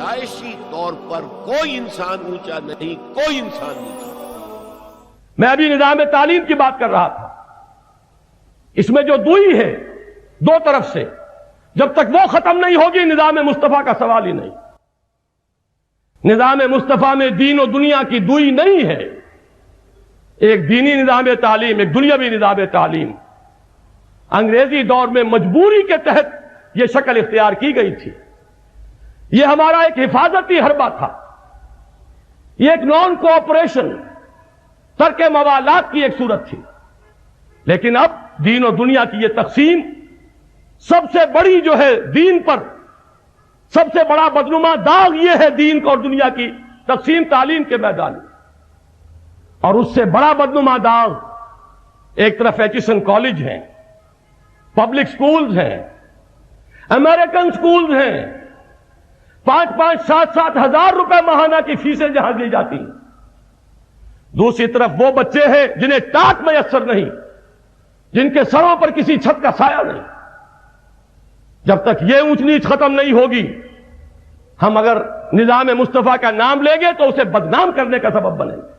پیدائشی طور پر کوئی انسان اونچا نہیں، کوئی انسان نیچا۔ میں ابھی نظام تعلیم کی بات کر رہا تھا، اس میں جو دوئی ہے دو طرف سے، جب تک وہ ختم نہیں ہوگی نظام مصطفیٰ کا سوال ہی نہیں۔ نظام مصطفیٰ میں دین و دنیا کی دوئی نہیں ہے، ایک دینی نظام تعلیم، ایک دنیاوی نظام تعلیم۔ انگریزی دور میں مجبوری کے تحت یہ شکل اختیار کی گئی تھی، یہ ہمارا ایک حفاظتی حربہ تھا، یہ ایک نان کوآپریشن، ترک موالات کی ایک صورت تھی۔ لیکن اب دین و دنیا کی یہ تقسیم سب سے بڑی جو ہے دین پر، سب سے بڑا بدنما داغ یہ ہے دین اور دنیا کی تقسیم تعلیم کے میدان میں۔ اور اس سے بڑا بدنما داغ ایک طرف ایچسن کالج ہیں، پبلک سکولز ہیں، امریکن سکولز ہیں، 5-7 ہزار روپے ماہانہ کی فیسیں جہاں دی جاتی ہیں۔ دوسری طرف وہ بچے ہیں جنہیں ٹاٹ میسر نہیں، جن کے سروں پر کسی چھت کا سایہ نہیں۔ جب تک یہ اونچ نیچ ختم نہیں ہوگی، ہم اگر نظام مصطفیٰ کا نام لیں گے تو اسے بدنام کرنے کا سبب بنیں گے۔